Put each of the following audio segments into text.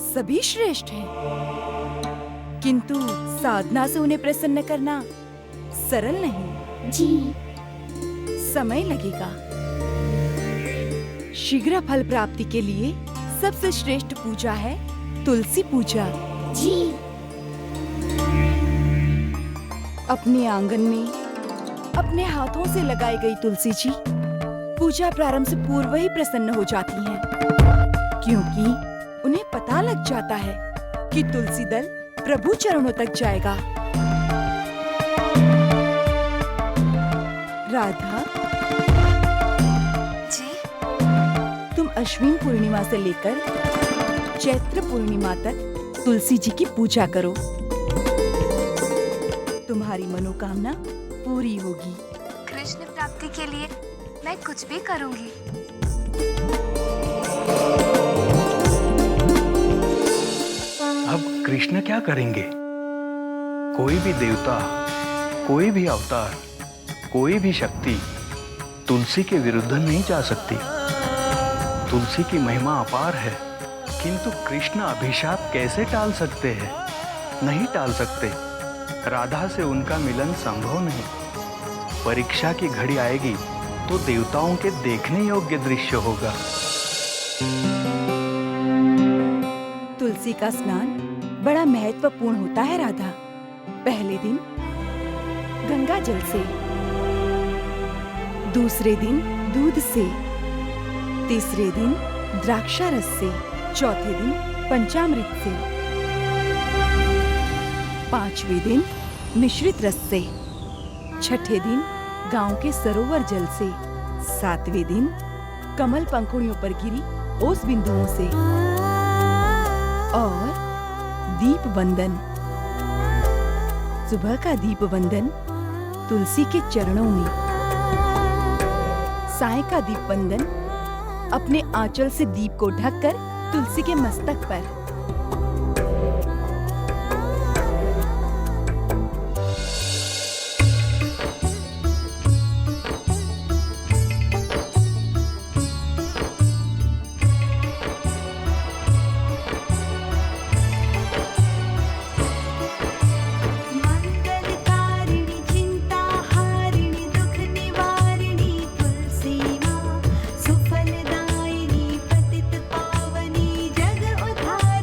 सभी श्रेष्ठ हैं, किंतु साधना से उन्हें प्रसन्न करना सरल नहीं। जी। समय लगेगा। शीघ्र फल प्राप्ति के लिए सबसे श्रेष्ठ पूजा है तुलसी पूजा। जी। अपने आंगन में अपने हाथों से लगाई गई तुलसी जी पूजा प्रारंभ से पूर्व ही प्रसन्न हो जाती हैं, क्योंकि उन्हें पता लग जाता है कि तुलसी दल प्रभु चरणों तक जाएगा। राधा जी। तुम अश्विन पूर्णिमा से लेकर चैत्र पूर्णिमा तक तुलसी जी की पूजा करो। तुम्हारी मनोकामना पूरी होगी। कृष्ण प्राप्ति के लिए मैं कुछ भी करूंगी। अब कृष्ण क्या करेंगे? कोई भी देवता, कोई भी अवतार, कोई भी शक्ति तुलसी के विरुद्ध नहीं जा सकती। तुलसी की महिमा अपार है, किंतु कृष्ण अभिशाप कैसे टाल सकते हैं? नहीं टाल सकते। राधा से उनका मिलन संभव नहीं। परीक्षा की घड़ी आएगी तो देवताओं के देखने योग्य दृश्य होगा। तुलसी का स्नान बड़ा महत्वपूर्ण होता है राधा। पहले दिन गंगा जल से, दूसरे दिन दूध से, तीसरे दिन द्राक्षा रस से, चौथे दिन पंचामृत से, पांचवें दिन मिश्रित रस से, छठे दिन गांव के सरोवर जल से, सातवें दिन कमल पंखुड़ियों पर गिरी ओस बिंदुओं से, और दीप वंदन। सुबह का दीप वंदन तुलसी के चरणों में, साय का दीप वंदन अपने आंचल से दीप को ढककर तुलसी के मस्तक पर। सुफलदायिनी पतित पावनी जग उधारिणी।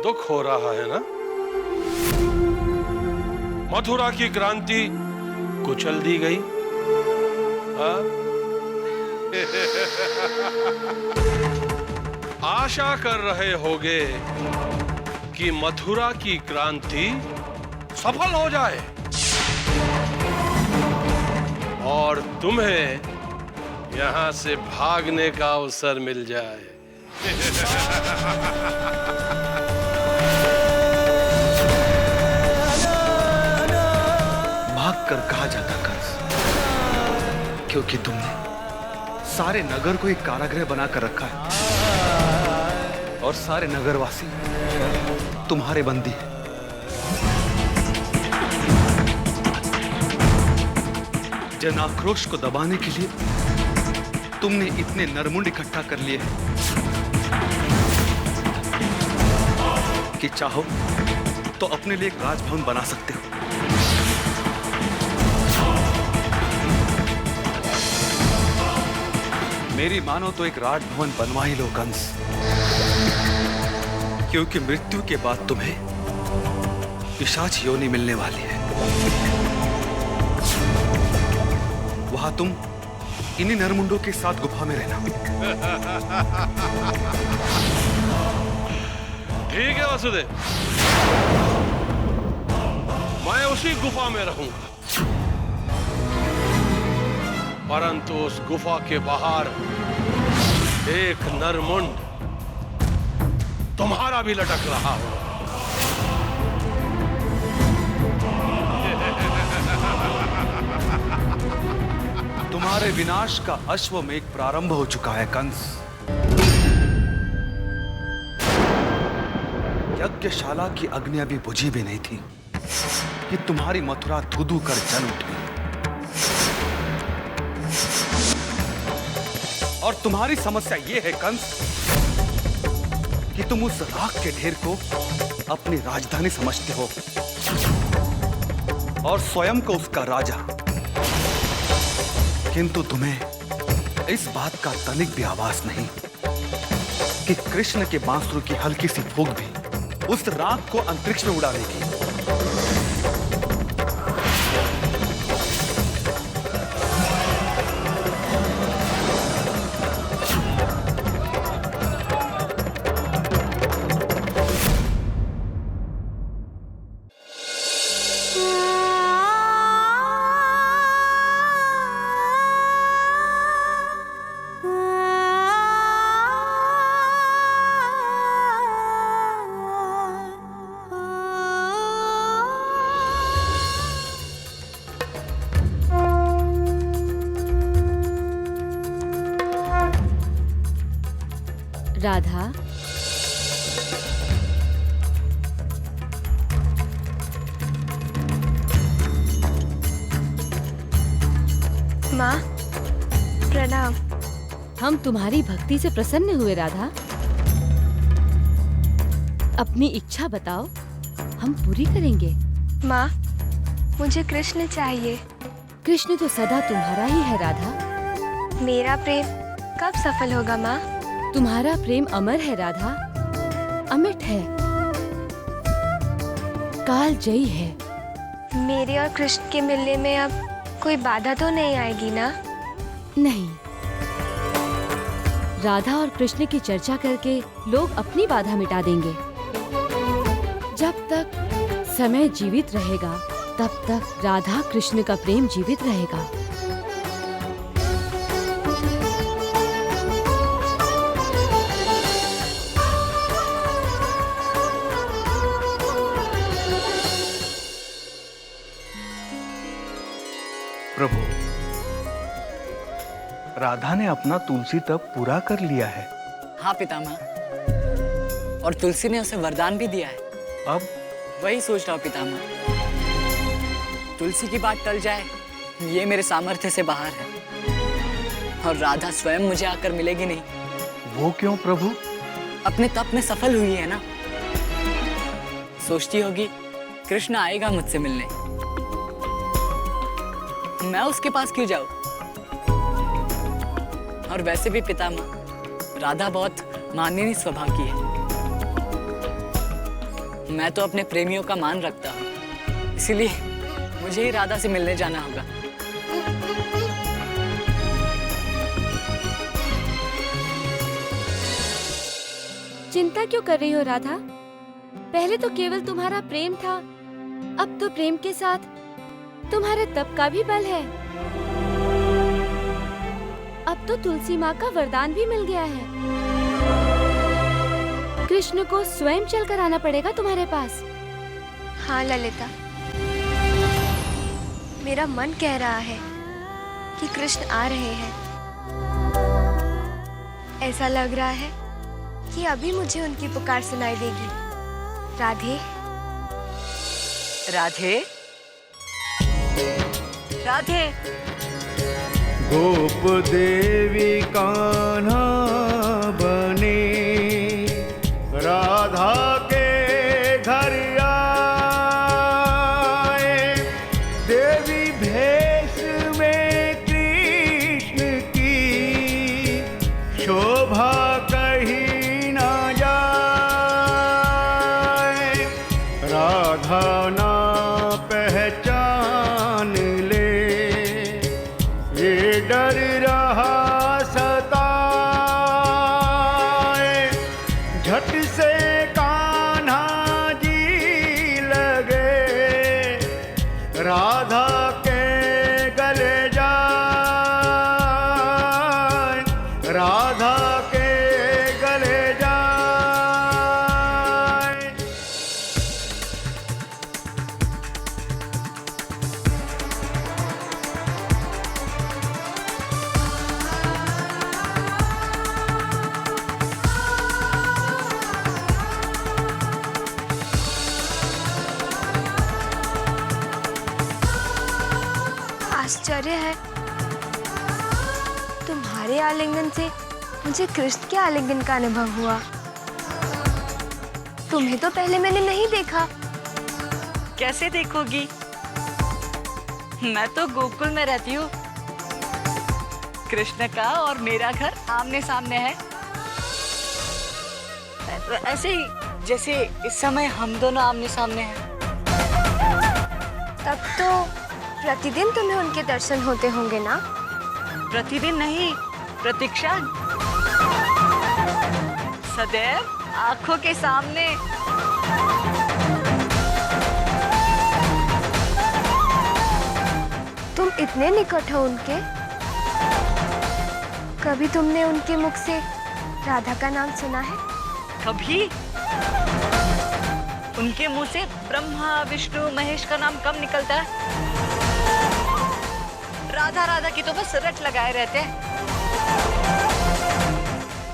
दुख हो रहा है ना? मथुरा की क्रांति कुचल दी गई। हाँ? आशा कर रहे होगे कि मथुरा की क्रांति सफल हो जाए और तुम्हें यहां से भागने का अवसर मिल जाए। भाग कर कहा जाता कंस, क्योंकि तुमने सारे नगर को एक कारागृह बनाकर रखा है और सारे नगरवासी तुम्हारे बंदी हैं। जन आक्रोश को दबाने के लिए तुमने इतने नरमुंड इकट्ठा कर लिए हैं कि चाहो तो अपने लिए एक राजभवन बना सकते हो। मेरी मानो तो एक राजभवन बनवा ही लो कंस, क्योंकि मृत्यु के बाद तुम्हें पिशाच योनि मिलने वाली है। वहां तुम इन्हीं नरमुंडों के साथ गुफा में रहना। ठीक है वसुदेव, मैं उसी गुफा में रहूंगा, परंतु उस गुफा के बाहर एक नरमुंड तुम्हारा भी लटक रहा हो। तुम्हारे विनाश का अश्वमेघ प्रारंभ हो चुका है कंस। यज्ञशाला की अग्नि अभी बुझी भी नहीं थी कि तुम्हारी मथुरा धू-धू कर जल उठी। और तुम्हारी समस्या यह है कंस कि तुम उस राख के ढेर को अपनी राजधानी समझते हो और स्वयं को उसका राजा। किंतु तुम्हें इस बात का तनिक भी आभास नहीं कि कृष्ण के बांसुरी की हल्की सी फूंक भी उस राख को अंतरिक्ष में उड़ा देगी। राधा, माँ प्रणाम। हम तुम्हारी भक्ति से प्रसन्न हुए राधा। अपनी इच्छा बताओ, हम पूरी करेंगे। माँ मुझे कृष्ण चाहिए। कृष्ण तो सदा तुम्हारा ही है राधा। मेरा प्रेम कब सफल होगा माँ? तुम्हारा प्रेम अमर है राधा, अमिट है, काल जयी है। मेरे और कृष्ण के मिलने में अब कोई बाधा तो नहीं आएगी ना? नहीं, राधा और कृष्ण की चर्चा करके लोग अपनी बाधा मिटा देंगे। जब तक समय जीवित रहेगा तब तक राधा कृष्ण का प्रेम जीवित रहेगा। प्रभु, राधा ने अपना तुलसी तप पूरा कर लिया है। हाँ पितामह, और तुलसी ने उसे वरदान भी दिया है। अब वही सोच रहा हूँ पितामह, तुलसी की बात टल जाए ये मेरे सामर्थ्य से बाहर है, और राधा स्वयं मुझे आकर मिलेगी नहीं। वो क्यों प्रभु? अपने तप में सफल हुई है ना, सोचती होगी कृष्ण आएगा मुझसे मिलने, मैं उसके पास क्यों जाऊं? और वैसे भी पितामह, राधा बहुत माननीय स्वभाव की है। मैं तो अपने प्रेमियों का मान रखता हूँ, इसीलिए मुझे ही राधा से मिलने जाना होगा। चिंता क्यों कर रही हो राधा? पहले तो केवल तुम्हारा प्रेम था, अब तो प्रेम के साथ तुम्हारे तप का भी बल है। अब तो तुलसी माँ का वरदान भी मिल गया है। कृष्ण को स्वयं चलकर आना पड़ेगा तुम्हारे पास। हाँ ललिता, मेरा मन कह रहा है कि कृष्ण आ रहे हैं। ऐसा लग रहा है कि अभी मुझे उनकी पुकार सुनाई देगी। राधे राधे राधे। गोप देवी कान्हा बने राधा के घर आए, देवी भेष में कृष्ण की शोभा कहीं ना जाए, राधा ना पहचान ले ये डर रहा सताए, झट से कान्हा जी लगे राधा के गले जाए, राधा के गले जाए। आश्चर्य है, तुम्हारे आलिंगन से मुझे कृष्ण के आलिंगन का अनुभव हुआ। तुम्हें तो पहले मैंने नहीं देखा। कैसे देखोगी? मैं तो गोकुल में रहती हूँ। कृष्ण का और मेरा घर आमने सामने है, ऐसे ही जैसे इस समय हम दोनों आमने सामने हैं। तब तो प्रतिदिन तुम्हें उनके दर्शन होते होंगे ना? प्रतिदिन नहीं, प्रतीक्षा, सदैव आंखों के सामने। तुम इतने निकट हो उनके? कभी तुमने उनके मुख से राधा का नाम सुना है? कभी? उनके मुंह से ब्रह्मा विष्णु महेश का नाम कम निकलता है। राधा राधा की तो बस रट लगाए रहते हैं।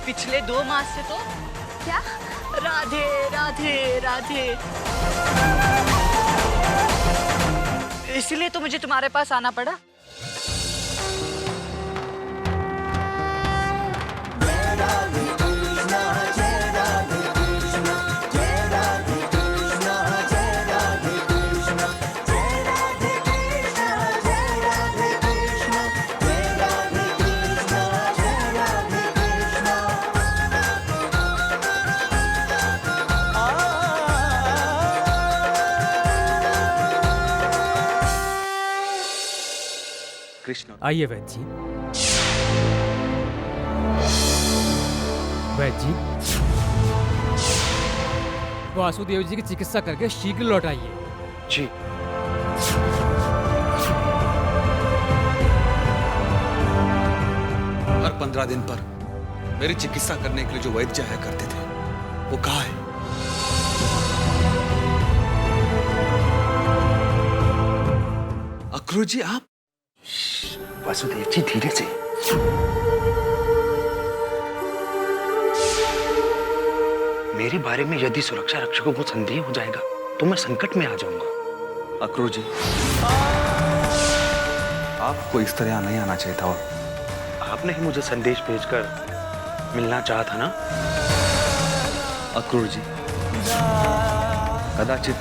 पिछले 2 मास से तो क्या? राधे राधे राधे। इसलिए तो मुझे तुम्हारे पास आना पड़ा। कृष्ण। आइए वैद्य जी। वैद्य जी, वासुदेव जी की चिकित्सा करके शीघ्र लौट आइए। जी। हर 15 दिन पर मेरी चिकित्सा करने के लिए जो वैद्य आया करते थे, वो कहाँ है? अक्रूर जी, आप? वासुदेव जी धीरे से। मेरे बारे में यदि सुरक्षा रक्षकों को संदेह हो जाएगा तो मैं संकट में आ जाऊंगा। अक्रूर जी, आपको इस तरह नहीं आना चाहिए था। और आपने ही मुझे संदेश भेजकर मिलना चाहा था ना? अक्रूर जी, कदाचित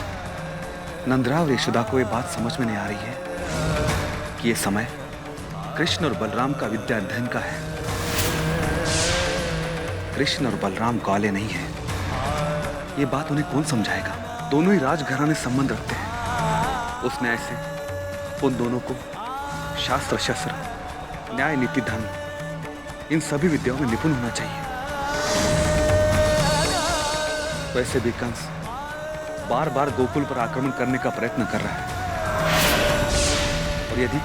नंदराव और यशोदा को ये बात समझ में नहीं आ रही है कि ये समय कृष्ण और बलराम का विद्या अध्ययन का है। कृष्ण और बलराम गौले नहीं है, ये बात उन्हें कौन समझाएगा? दोनों ही राजघराने संबंध रखते हैं। उस न्याय से उन दोनों को शास्त्र, शस्त्र, न्याय, नीति, धर्म, इन सभी विद्याओं में निपुण होना चाहिए। वैसे भी कंस बार बार गोकुल पर आक्रमण करने का प्रयत्न कर रहा है, और यदि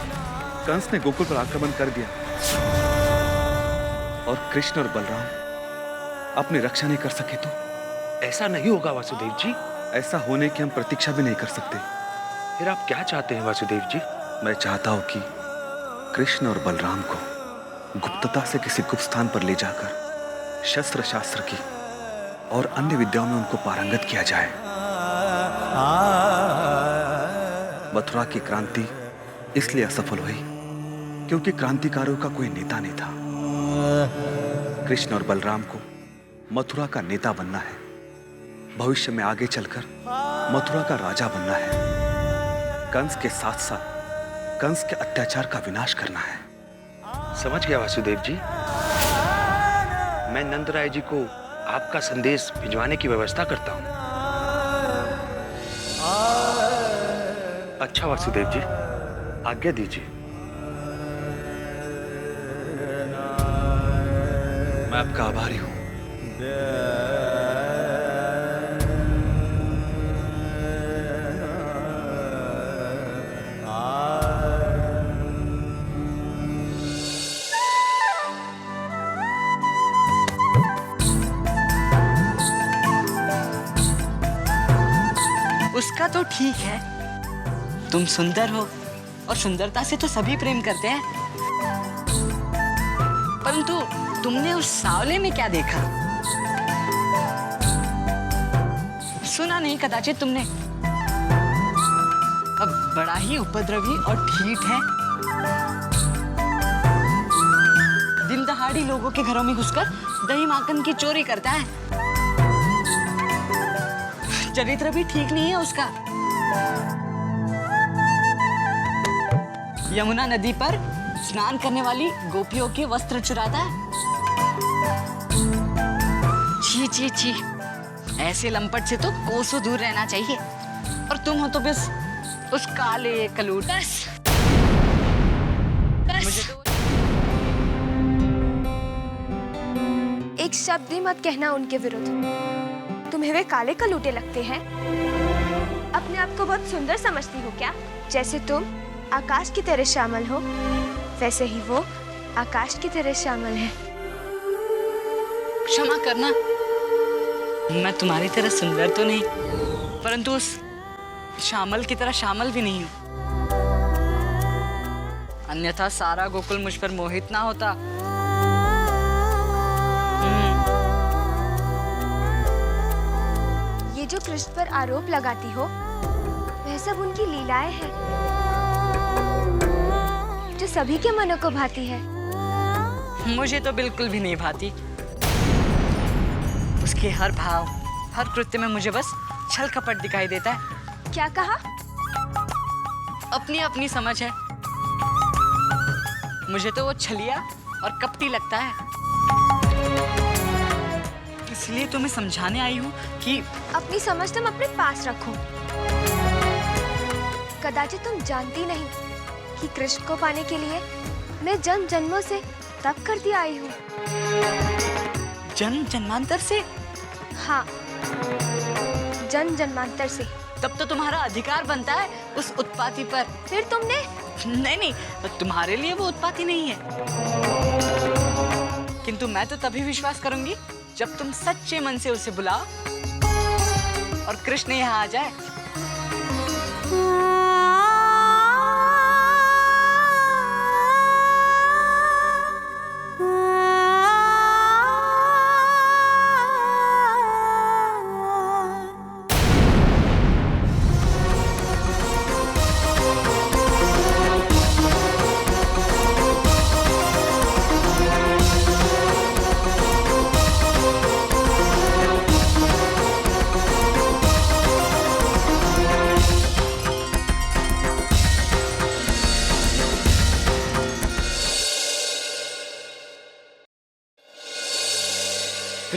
कंस ने गोकुल पर आक्रमण कर दिया और कृष्ण और बलराम अपनी रक्षा नहीं कर सके तो? ऐसा नहीं होगा वासुदेव जी। ऐसा होने की हम प्रतीक्षा भी नहीं कर सकते। फिर आप क्या चाहते हैं वासुदेव जी? मैं चाहता हूं कि कृष्ण और बलराम को गुप्तता से किसी गुप्त स्थान पर ले जाकर शस्त्र, शास्त्र की और अन्य विद्याओं में उनको पारंगत किया जाए। मथुरा की क्रांति इसलिए असफल हुई क्योंकि क्रांतिकारियों का कोई नेता नहीं था। कृष्ण और बलराम को मथुरा का नेता बनना है, भविष्य में आगे चलकर मथुरा का राजा बनना है, कंस के साथ साथ कंस के अत्याचार का विनाश करना है। समझ गया वासुदेव जी। मैं नंदराय जी को आपका संदेश भिजवाने की व्यवस्था करता हूं। अच्छा वासुदेव जी, आज्ञा दीजिए। मैं आपका आभारी हूं। उसका तो ठीक है, तुम सुंदर हो और सुंदरता से तो सभी प्रेम करते हैं, परंतु तुमने उस सावले में क्या देखा? सुना नहीं कदाचित तुमने? अब बड़ा ही उपद्रवी और ठीठ है। दिन दहाड़ी लोगों के घरों में घुसकर दही माखन की चोरी करता है। चरित्र भी ठीक नहीं है उसका। यमुना नदी पर स्नान करने वाली गोपियों के वस्त्र चुराता है। छी छी छी, ऐसे लंपट से तो कोसों दूर रहना चाहिए। और तुम हो तो बस उस काले कलूट। बस मुझे तो एक शब्द भी मत कहना उनके विरुद्ध। तुम्हें वे काले कलूटे लगते हैं? अपने आप को बहुत सुंदर समझती हो क्या? जैसे तुम आकाश की तरह श्यामल हो, वैसे ही वो आकाश की तरह श्यामल है। क्षमा करना, मैं तुम्हारी तरह सुंदर तो नहीं, परंतु उस श्यामल की तरह श्यामल भी नहीं हूं। अन्यथा सारा गोकुल मुझ पर मोहित ना होता। ये जो कृष्ण पर आरोप लगाती हो, वह सब उनकी लीलाएं हैं, जो सभी के मनों को भाती है। मुझे तो बिल्कुल भी नहीं भाती। उसके हर भाव, हर कृत्य में मुझे बस छल कपट दिखाई देता है। क्या कहा? अपनी अपनी समझ है। मुझे तो वो छलिया और कपटी लगता है। इसलिए तो मैं समझाने आई हूँ कि अपनी समझ तुम अपने पास रखो। कदाचित तुम जानती नहीं कि कृष्ण को पाने के लिए मैं जन्म जन्मों से तप करती आई हूँ। जन्म जन्मांतर से? हाँ, जन्म जन्मांतर से। तब तो तुम्हारा अधिकार बनता है उस उत्पाती पर। फिर तुमने? नहीं, तुम्हारे लिए वो उत्पाती नहीं है। किंतु मैं तो तभी विश्वास करूंगी जब तुम सच्चे मन से उसे बुलाओ और कृष्ण यहाँ आ जाए।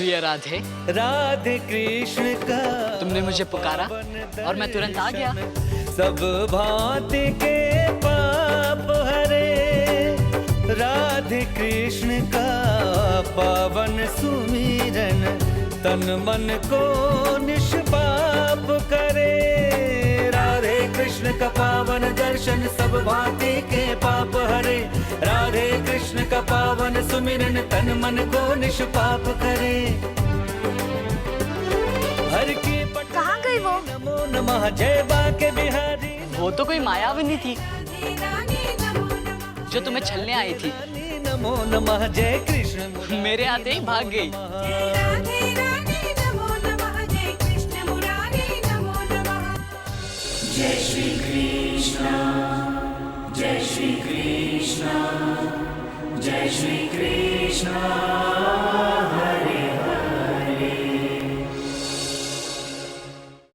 प्रिय राधे, राधे कृष्ण का तुमने मुझे पुकारा और मैं तुरंत आ गया। सब भांति के पाप हरे, राधे कृष्ण का पावन सुमिरन तन मन को निष्पाप करे। राधे कृष्ण का पावन दर्शन सब भांति के पाप हरे, राधे कृष्ण का पावन सुमिरन तन मन को निष्पाप करे। हर की कहाँ गई वो? नमो नमः जय बाके बिहारी। वो तो कोई मायाविनी थी जो तुम्हें छलने आई थी। नमो नमः जय कृष्ण। मेरे आते ही भाग गई। जय श्री कृष्ण, जय श्री कृष्ण, जय श्री कृष्ण।